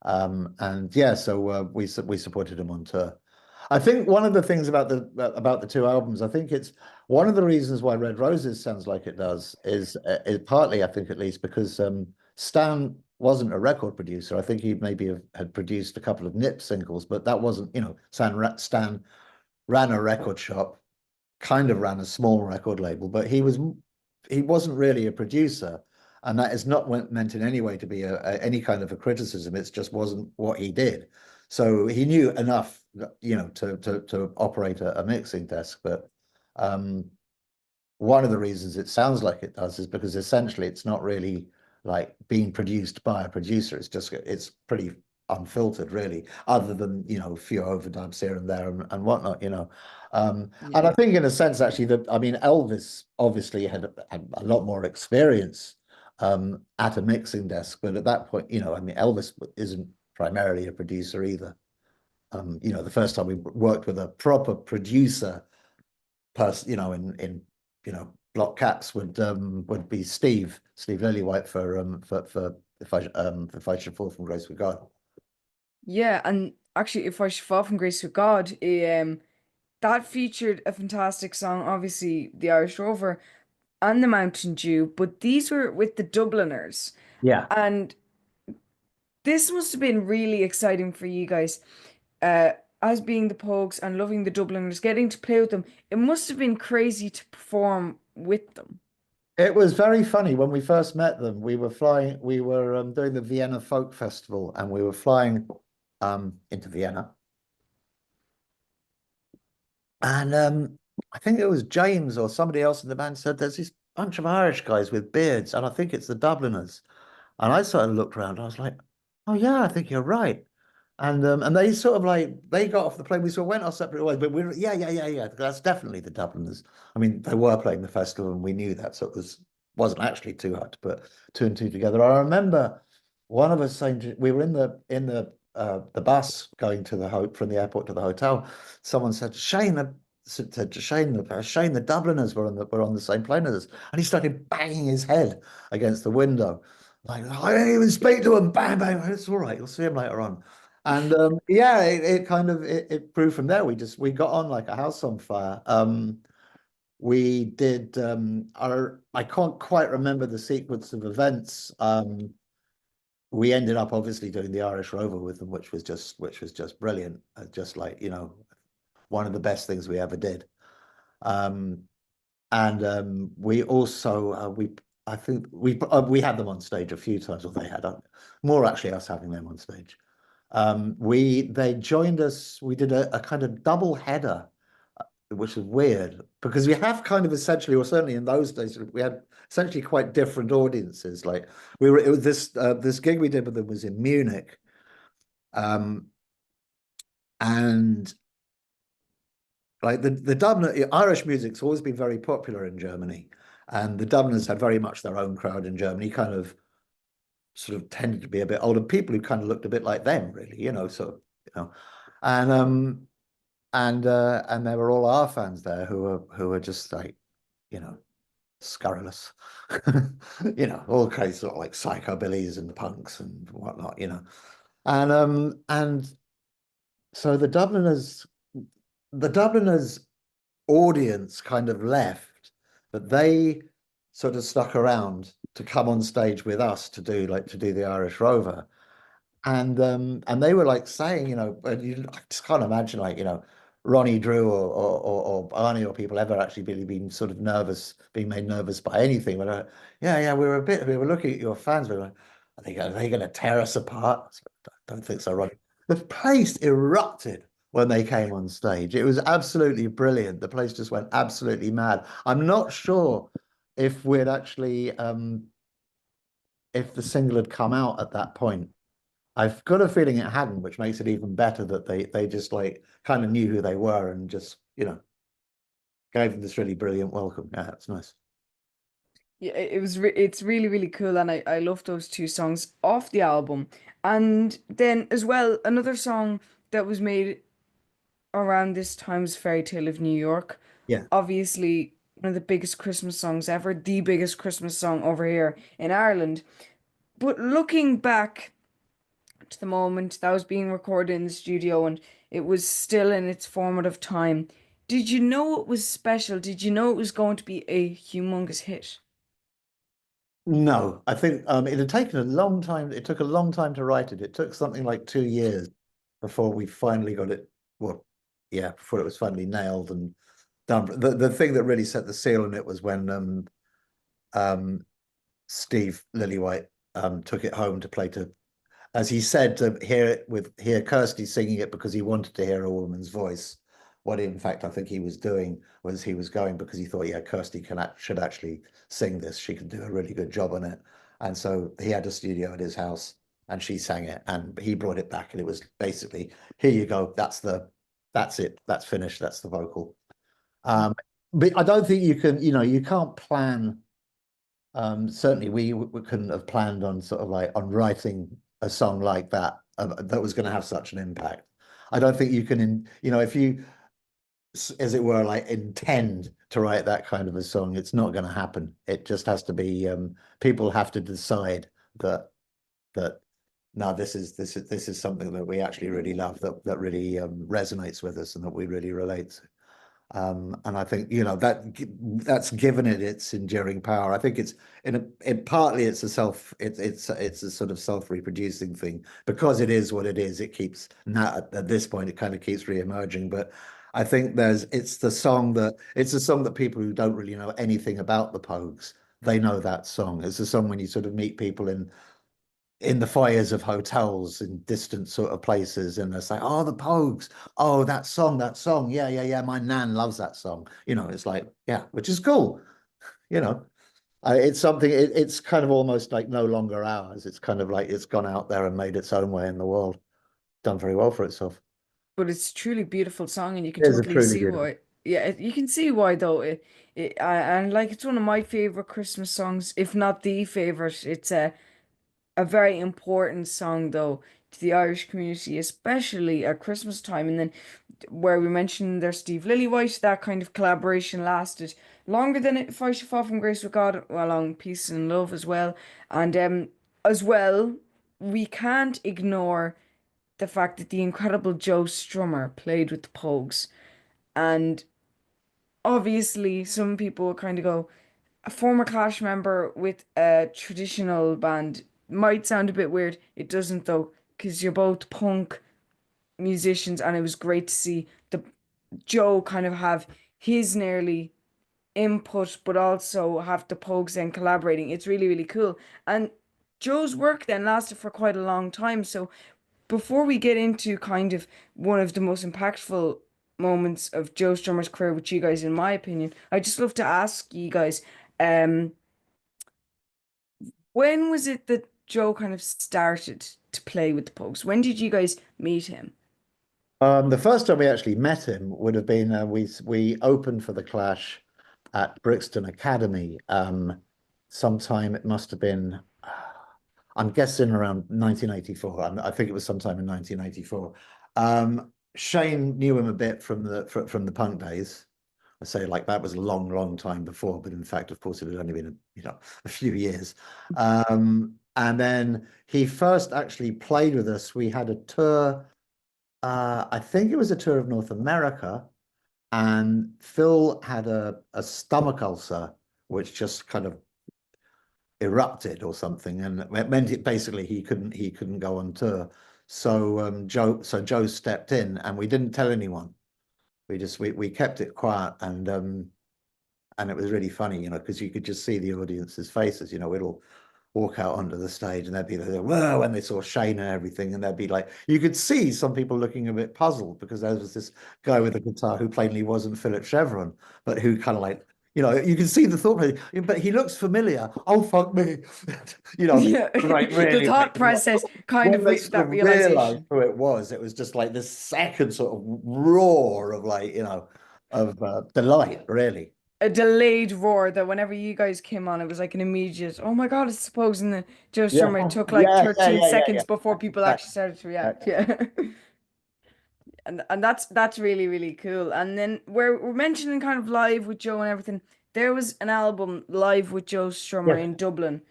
And yeah, so we supported him on tour. I think one of the things about the two albums, I think it's one of the reasons why Red Roses sounds like it does is partly, I think at least, because Stan wasn't a record producer. I think he maybe had produced a couple of Nip singles, but that wasn't, Stan ran a record shop, kind of ran a small record label, but he wasn't really a producer. And that is not meant in any way to be any kind of a criticism. It just wasn't what he did. So he knew enough, to operate a mixing desk. But one of the reasons it sounds like it does is because essentially it's not really like being produced by a producer. It's pretty unfiltered, really, other than a few overdubs here and there and whatnot. And I think in a sense, actually, that I mean, Elvis obviously had a lot more experience at a mixing desk, but at that point, I mean, Elvis isn't primarily a producer either. The first time we worked with a proper producer person, block caps would be Steve Lillywhite for if I should fall from grace with God. Yeah, and actually, if I should fall from grace with God, that featured a fantastic song, obviously the Irish Rover and the Mountain Dew, but these were with the Dubliners. Yeah. And this must have been really exciting for you guys, uh, as being the Pogues and loving the Dubliners, getting to play with them. It must have been crazy to perform with them. It was very funny when we first met them. We were doing the Vienna Folk Festival, and we were flying into Vienna. And I think it was James or somebody else in the band said there's this bunch of Irish guys with beards, and I think it's the Dubliners. And I sort of looked around. I was like, "Oh yeah, I think you're right." And they sort of like they got off the plane. We sort of went our separate ways, but we were yeah. That's definitely the Dubliners. I mean, they were playing the festival, and we knew that, so it wasn't actually too hard to put two and two together. I remember one of us saying we were in the the bus going to from the airport to the hotel, someone said, Shane, the Dubliners were on the same plane as us. And he started banging his head against the window. Like, I didn't even speak to him. Bang, bang. It's all right. You'll see him later on. And yeah, it kind of it grew from there. We got on like a house on fire. We did our I can't quite remember the sequence of events. We ended up obviously doing the Irish Rover with them, which was just brilliant. Just like, one of the best things we ever did. Um, and we also we I think we had them on stage a few times, or they had more actually us having them on stage. They joined us. We did a kind of double header, which is weird because we have kind of essentially, or certainly in those days, we had essentially quite different audiences. Like it was this gig we did with them was in Munich, um, and like the Dublin Irish music's always been very popular in Germany, and the Dubliners had very much their own crowd in Germany, kind of sort of tended to be a bit older people who kind of looked a bit like them, really, and and there were all our fans there who were just like, you know, scurrilous, all kinds of like psychobillies and punks and whatnot, and so the Dubliners audience kind of left, but they sort of stuck around to come on stage with us to do the Irish Rover. And they were like saying, I just can't imagine like, Ronnie Drew or Barney or people ever actually really been sort of nervous, being made nervous by anything. But yeah, we were looking at your fans. We were like, are they going to tear us apart? I don't think so, Ronnie. The place erupted when they came on stage. It was absolutely brilliant. The place just went absolutely mad. I'm not sure if we'd actually, if the single had come out at that point. I've got a feeling it hadn't, which makes it even better that they just like kind of knew who they were and just, gave them this really brilliant welcome. Yeah, it's nice. Yeah, it's really really cool, and I love those two songs off the album. And then as well, another song that was made around this time is Fairytale of New York. Yeah. Obviously, one of the biggest Christmas songs ever, the biggest Christmas song over here in Ireland. But looking back to the moment that was being recorded in the studio and it was still in its formative time, did you know it was special? Did you know it was going to be a humongous hit? No, I think it had taken a long time. It took a long time to write it. It took something like 2 years before we finally got it. Well, yeah, before it was finally nailed and done. The thing that really set the seal on it was when um, Steve Lillywhite took it home to play to, as he said, to hear Kirsty singing it because he wanted to hear a woman's voice. What in fact I think he was doing was he was going because he thought, yeah, Kirsty should actually sing this. She can do a really good job on it. And so he had a studio at his house and she sang it and he brought it back and it was basically, here you go. That's it. That's finished. That's the vocal. But I don't think you can't plan. Certainly we couldn't have planned on sort of like on writing a song like that that was going to have such an impact. I don't think you can, if you, as it were, like intend to write that kind of a song, it's not going to happen. It just has to be, people have to decide that no, this is something that we actually really love, that really resonates with us and that we really relate to. And I think that's given it its enduring power. I think partly it's a sort of self-reproducing thing because it is what it is. It keeps now at this point it kind of keeps re-emerging. But I think it's a song that people who don't really know anything about the Pogues, they know that song. It's a song when you sort of meet people in the foyers of hotels in distant sort of places, and they say, "Oh, the Pogues! Oh, that song! Yeah, yeah, yeah. My nan loves that song." It's like, yeah, which is cool. You know, it's something. It's kind of almost like no longer ours. It's kind of like it's gone out there and made its own way in the world. Done very well for itself. But it's a truly beautiful song, and you can It is a totally truly see beautiful. why. Yeah, you can see why though. And like it's one of my favorite Christmas songs, if not the favorite. It's a very important song though. to the Irish community, especially at Christmas time. And then where we mentioned their Steve Lillywhite, that kind of collaboration lasted longer than If I Should Fall from Grace with God, along Peace and Love as well. And as well, we can't ignore the fact that the incredible Joe Strummer played with the Pogues. And obviously, some people kind of go, a former Clash member with a traditional band might sound a bit weird. It doesn't though, because you're both punk musicians, and it was great to see the Joe kind of have his nearly input, but also have the Pogues then collaborating. It's really, really cool. And Joe's work then lasted for quite a long time. So before we get into kind of one of the most impactful moments of Joe Strummer's career with you guys, in my opinion, I just love to ask you guys, um, when was it that Joe kind of started to play with the Pogues? When did you guys meet him? The first time we actually met him would have been we opened for the Clash at Brixton Academy. Sometime it must have been, I'm guessing around 1984. I think it was sometime in 1984. Shane knew him a bit from the punk days. I say like that was a long, long time before, but in fact, of course, it had only been a few years. And then he first actually played with us. We had a tour. I think it was a tour of North America, and Phil had a stomach ulcer, which just kind of erupted or something, and it meant it basically he couldn't go on tour. So Joe stepped in, and we didn't tell anyone. We kept it quiet, and it was really funny, because you could just see the audience's faces. We'd all walk out onto the stage, and they'd be like, "Whoa!" when they saw Shane and everything, and they'd be like, you could see some people looking a bit puzzled because there was this guy with a guitar who plainly wasn't Philip Chevron, but who kind of like, you can see the thought, but he looks familiar. Oh fuck me, you know, Yeah, like the really like thought process kind of when they sort that of realized realization. who it was just like this second sort of roar of like, of delight, really. A delayed roar that whenever you guys came on, it was like an immediate, oh my God, it's supposing that Joe Yeah, Strummer. It took like yeah, yeah, 13 yeah, yeah, seconds before yeah. people Exactly. actually started to react. Exactly. Yeah. And that's really, really cool. And then we're mentioning kind of live with Joe and everything. There was an album live with Joe Strummer Yes. in Dublin.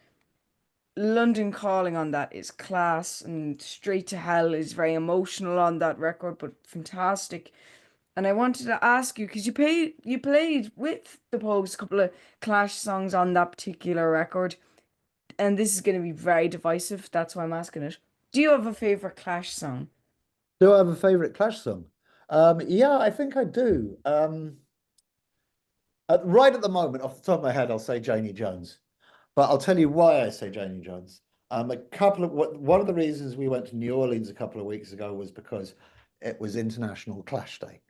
London Calling on that is class, and Straight to Hell is very emotional on that record, but fantastic. And I wanted to ask you because you played with the Pogues a couple of Clash songs on that particular record, and this is going to be very divisive. That's why I'm asking it. Do you have a favorite Clash song? Do I have a favorite Clash song? Yeah, I think I do. Right at the moment, off the top of my head, I'll say Janie Jones. But I'll tell you why I say Janie Jones. One of the reasons we went to New Orleans a couple of weeks ago was because it was International Clash Day,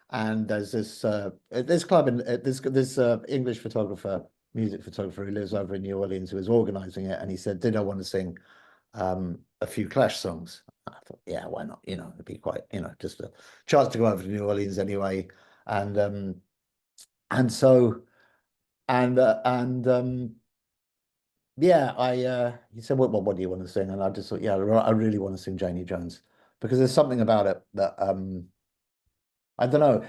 and there's this club in this English photographer, music photographer who lives over in New Orleans who was organizing it, and he said, "Did I want to sing a few Clash songs?" I thought, yeah, why not? It'd be quite, just a chance to go over to New Orleans anyway, and um, and so and yeah, he said, what do you want to sing? And I just thought, yeah, I really want to sing Janie Jones because there's something about it that I don't know.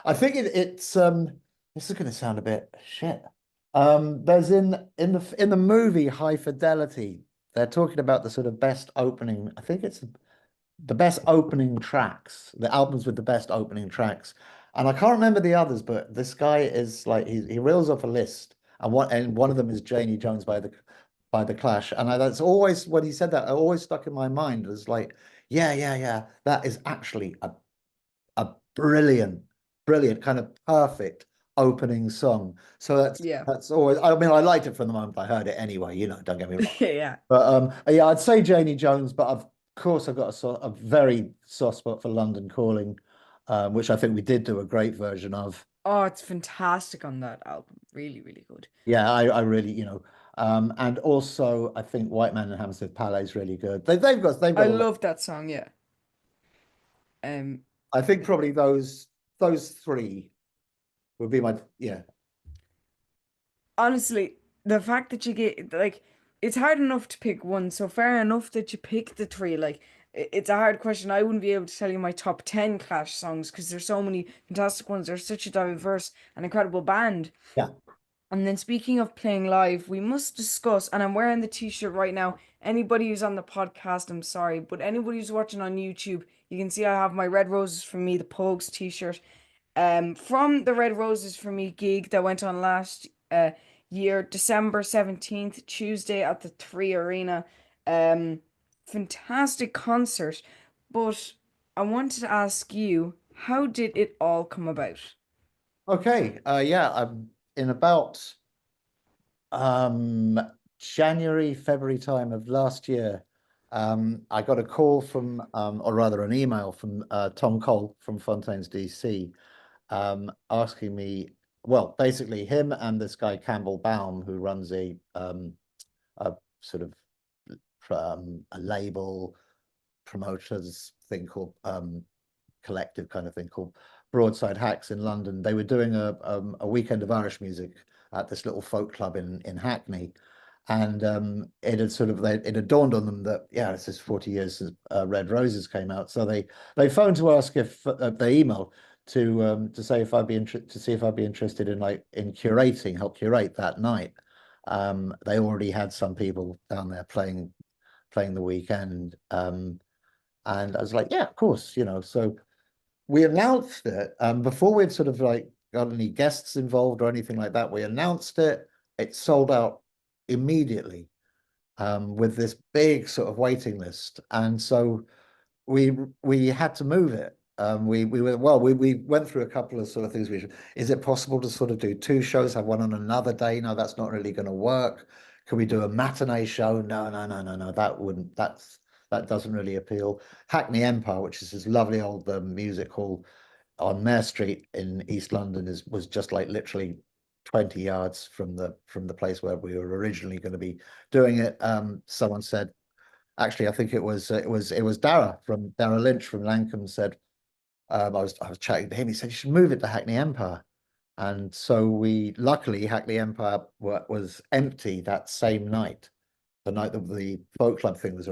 I think this is going to sound a bit shit. There's in the movie High Fidelity, they're talking about the sort of best opening. I think it's the best opening tracks, the albums with the best opening tracks. And I can't remember the others, but this guy is like he reels off a list, and one of them is Janie Jones by the Clash. And that's always when he said that, it always stuck in my mind. It was like, yeah, yeah, yeah, that is actually a brilliant, brilliant kind of perfect opening song. So that's Yeah. that's always. I mean, I liked it from the moment I heard it anyway. Don't get me wrong. Yeah. But yeah, I'd say Janie Jones, but of course I've got a very soft spot for London Calling, which I think we did do a great version of. Oh, it's fantastic on that album. Really, really good. Yeah, I really, and also I think White Man and Hammersmith Palais is really good. They've I got a lot. love that song, yeah. Um, I think probably those three would be my yeah. Honestly, the fact that you get like it's hard enough to pick one, so fair enough that you pick the three. Like it's a hard question. I wouldn't be able to tell you my top 10 Clash songs because there's so many fantastic ones. They're such a diverse and incredible band. Yeah. And then speaking of playing live, we must discuss, and I'm wearing the t-shirt right now. Anybody who's on the podcast, I'm sorry, but anybody who's watching on YouTube, you can see I have my Red Roses for Me, the Pogues t-shirt. From the Red Roses for Me gig that went on last year, December 17th, Tuesday at the Three Arena. Um, Fantastic concert. But I wanted to ask you, how did it all come about? Okay. Yeah. I'm in about um January, February time of last year. I got a call from, or rather an email from Tom Cole from Fontaines DC, asking me, well, basically him and this guy Campbell Baum, who runs a sort of a label promoters thing called collective kind of thing called Broadside Hacks in London. They were doing a weekend of Irish music at this little folk club in Hackney, and it had it had dawned on them that yeah, this is 40 years since Red Roses came out. So they phoned to ask if they emailed to say if I'd be interested to see if I'd be interested in in curating, help curate that night. They already had some people down there playing the weekend. And I was like, yeah, of course, So we announced it before we'd got any guests involved or anything like that. We announced it. It sold out immediately with this big sort of waiting list, and so we had to move it. We went through a couple of sort of things. Is it possible to sort of do two shows, have one on another day? No, that's not really going to work. Can we do a matinee show? No, no, no, no, no. That doesn't really appeal. Hackney Empire, which is this lovely old music hall on Mare Street in East London, was just like literally 20 yards from the place where we were originally going to be doing it. Someone said, actually, I think it was Dara Lynch from Lancome said, I was chatting to him. He said you should move it to Hackney Empire, and so luckily Hackney Empire was empty that same night, the night that the folk club thing was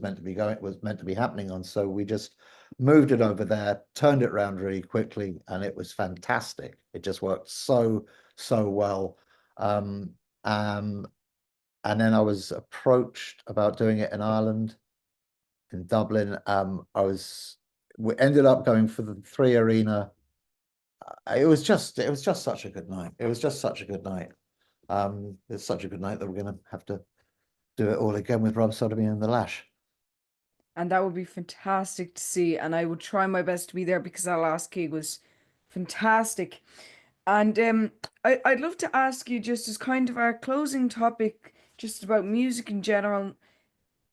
meant to be happening on. So we just moved it over there, turned it around really quickly, and it was fantastic. It just worked so well. Um, and then I was approached about doing it in Ireland, in Dublin. We ended up going for the Three Arena. It was just such a good night. It was just such a good night. It's such a good night that we're gonna have to do it all again with Rob Sodomy and the Lash. And that would be fantastic to see. And I would try my best to be there because that last gig was fantastic. And I'd love to ask you, just as kind of our closing topic, just about music in general.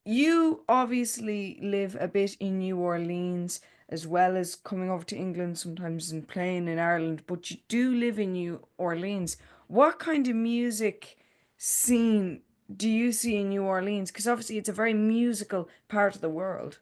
You obviously live a bit in New Orleans as well as coming over to England sometimes and playing in Ireland, but you do live in New Orleans. What kind of music scene do you see in New Orleans? Because obviously it's a very musical part of the world.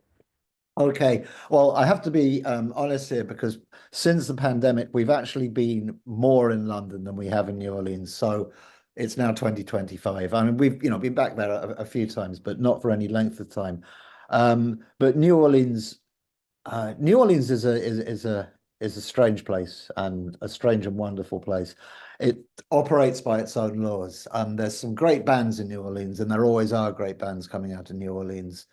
Okay, well, I have to be honest here because since the pandemic, we've actually been more in London than we have in New Orleans. So it's now 2025. I mean, we've been back there a few times, but not for any length of time. But New Orleans is a strange place and a strange and wonderful place. It operates by its own laws. There's some great bands in New Orleans, and there always are great bands coming out of New Orleans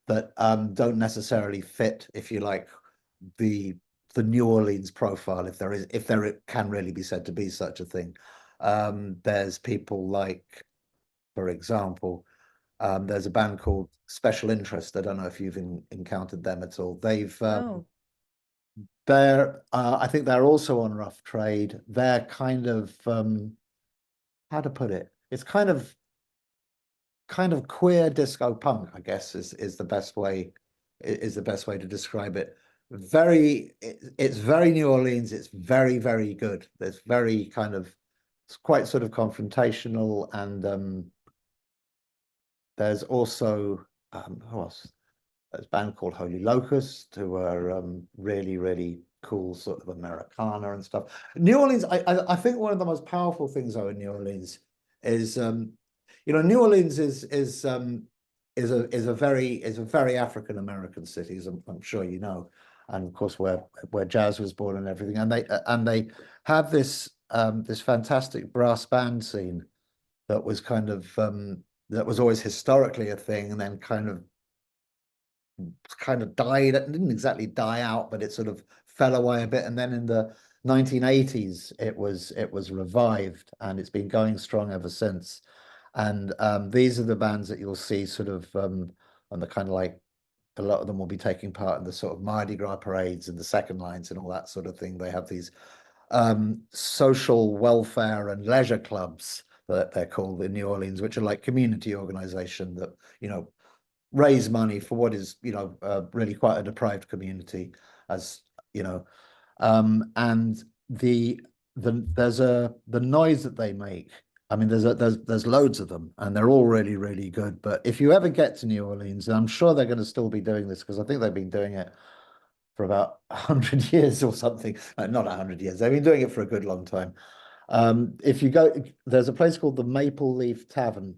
that don't necessarily fit, if you like, the the New Orleans profile, if there can really be said to be such a thing. There's people like, for example, there's a band called Special Interest. I don't know if you've encountered them at all. No. I think they're also on Rough Trade. They're kind of how to put it? It's kind of queer disco punk, I guess is the best way to describe it. It's very New Orleans. It's very, very good. It's quite sort of confrontational, and there's also who else? There's a band called Holy Locust, who are really, really cool sort of Americana and stuff. New Orleans, I think one of the most powerful things though in New Orleans is New Orleans is is a very African American city, as I'm sure you know, and of course where jazz was born and everything, and they have this fantastic brass band scene that was that was always historically a thing, and then kind of died. It didn't exactly die out, but it sort of fell away a bit. And then in the 1980s, it was revived, and it's been going strong ever since. And these are the bands that you'll see sort of on the kind of like a lot of them will be taking part in the sort of Mardi Gras parades and the second lines and all that sort of thing. They have these social welfare and leisure clubs that they're called in New Orleans, which are like community organization that, raise money for what is, really quite a deprived community, as you know. And the noise that they make. I mean, there's loads of them, and they're all really, really good. But if you ever get to New Orleans, and I'm sure they're going to still be doing this because I think they've been doing it for about 100 years or something. Not 100 years. They've been doing it for a good long time. If you go, there's a place called the Maple Leaf Tavern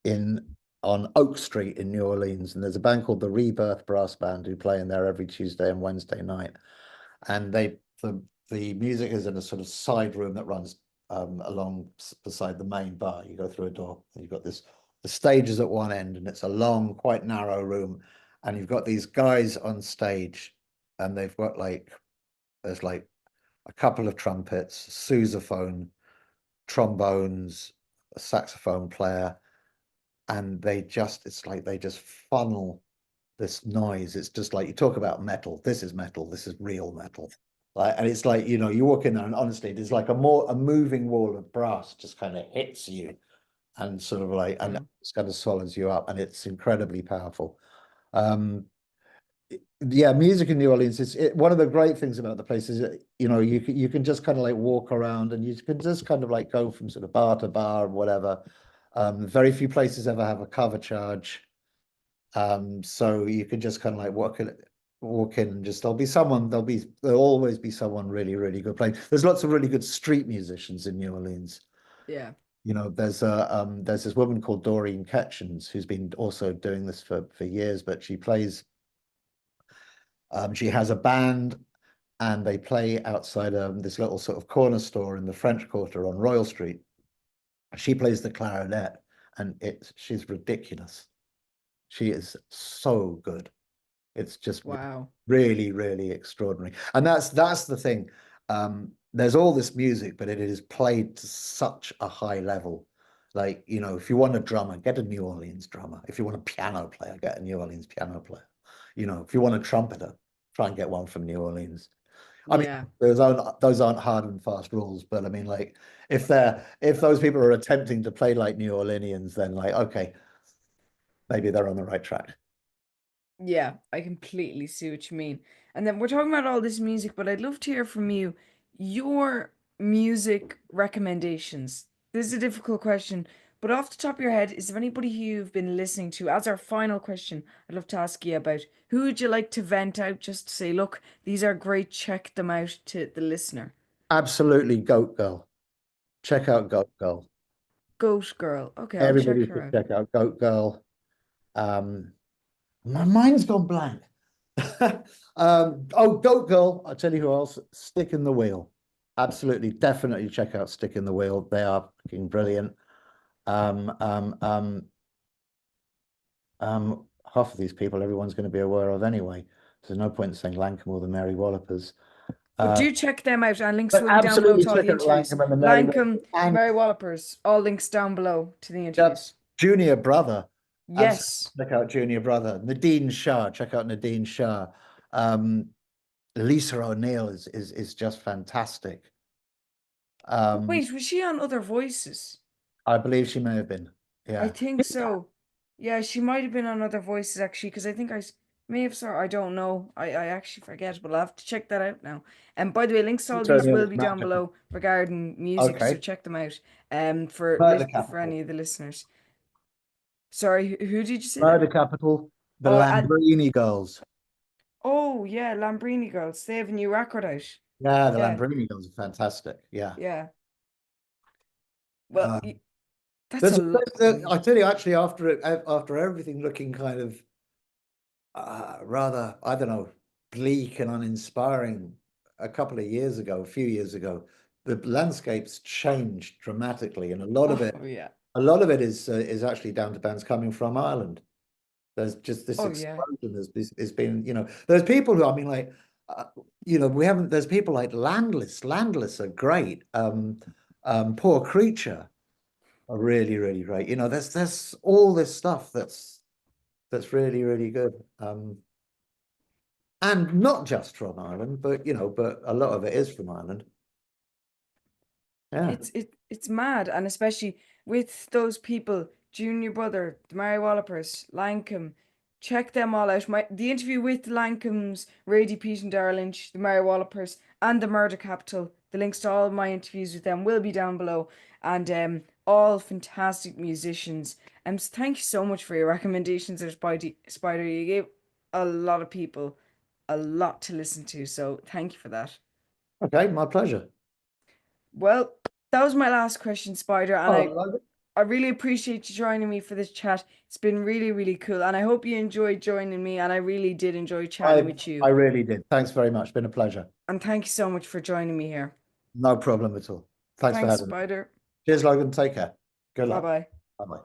in on Oak Street in New Orleans, and there's a band called the Rebirth Brass Band who play in there every Tuesday and Wednesday night. And the music is in a sort of side room that runs along beside the main bar. You go through a door, and you've got the stage is at one end, and it's a long, quite narrow room, and you've got these guys on stage, and they've got there's like a couple of trumpets, sousaphone, trombones, a saxophone player, and it's like they just funnel this noise. It's just like you talk about metal. This is metal. This is real metal. And it's like, you walk in there and honestly, there's like a moving wall of brass just kind of hits you and sort of like, and it's kind of swallows you up, and it's incredibly powerful. Yeah, music in New Orleans is one of the great things about the place is that, you can just kind of like walk around, and you can just kind of like go from sort of bar to bar and whatever. Very few places ever have a cover charge. So you can just kind of like walk in and just there'll always be someone really, really good playing. There's lots of really good street musicians in New Orleans. Yeah. There's this woman called Doreen Ketchens who's been also doing this for years, but she has a band, and they play outside this little sort of corner store in the French Quarter on Royal Street. She plays the clarinet, and she's ridiculous. She is so good. It's just Wow. really, really extraordinary. And that's the thing. There's all this music, but it is played to such a high level. Like, if you want a drummer, get a New Orleans drummer. If you want a piano player, get a New Orleans piano player. If you want a trumpeter, try and get one from New Orleans. I mean, Yeah. those aren't hard and fast rules, but I mean, like, if those people are attempting to play like New Orleanians, then like, okay, maybe they're on the right track. Yeah, I completely see what you mean. And then we're talking about all this music, but I'd love to hear from you your music recommendations. This is a difficult question, but off the top of your head, is there anybody who you've been listening to? As our final question, I'd love to ask you about who would you like to vent out just to say, look, these are great, check them out to the listener. Absolutely, Goat Girl. Check out Goat Girl. Goat Girl. Okay, I'll check Everybody her should out. check out Goat Girl. Um, my mind's gone blank. Goat Girl. I'll tell you who else. Stick in the Wheel. Absolutely, definitely check out Stick in the Wheel. They are fucking brilliant. Um, um, um, Half of these people, everyone's going to be aware of anyway. There's no point in saying Lankham or the Mary Wallopers. But Uh, do check them out, and links but will be down below absolutely to all check the out interviews. Lankham and the Mary Lankham, Wallopers. the And Mary Wallopers, all links down below to the yep, interviews. Junior Brother. Absolutely Yes. check out Junior Brother. Nadine Shah. Check out Nadine Shah. Um, Lisa O'Neill is just fantastic. Um, Wait, was she on Other Voices? I believe she may have been. I Yeah. think so. Yeah, she might have been on Other Voices actually, because I think may have saw. I don't know. I actually forget, but I'll have to check that out now. And by the way, links to all Lisa these O'Neill will is be down magical. below regarding music, so Okay. check them out. Murder For Capital. any of the listeners. Sorry, who did you say Murder there? Capital. The Oh, Lambrini Girls. oh yeah, Lambrini Girls. They have a new record out. Yeah, the Yeah, Lambrini Girls are fantastic. Yeah. yeah. Well, Um, That's a lot. I tell you, actually, after everything looking kind of rather, I don't know, bleak and uninspiring a few years ago, the landscape's changed dramatically, and Oh yeah. a lot of it is actually down to bands coming from Ireland. There's just this Oh yeah. explosion has been, there's people who, I mean, like, uh, we haven't, there's people like Landless are great. Poor Creature are really, really great. There's all this stuff that's really, really good. And not just from Ireland, but a lot of it is from Ireland. Yeah. It's mad, and especially with those people, Junior Brother, the Mary Wallopers, Lankum. Check them all out. The interview with the Lancums, Rady Pete and Darrell Lynch, the Mary Wallopers, and the Murder Capital. The links to all of my interviews with them will be down below, and all fantastic musicians. Thank you so much for your recommendations there, Spider. You gave a lot of people a lot to listen to, so thank you for that. Okay, my pleasure. Well, that was my last question, Spider, and Oh, I really appreciate you joining me for this chat. It's been really, really cool, and I hope you enjoyed joining me, and I really did enjoy chatting with I you. really did. Thanks very much. Been a pleasure. And thank you so much for joining me here. No problem at all. Thanks for Thanks, having me. Spider. Cheers, Logan. Take care. Good Bye luck. bye. Bye bye.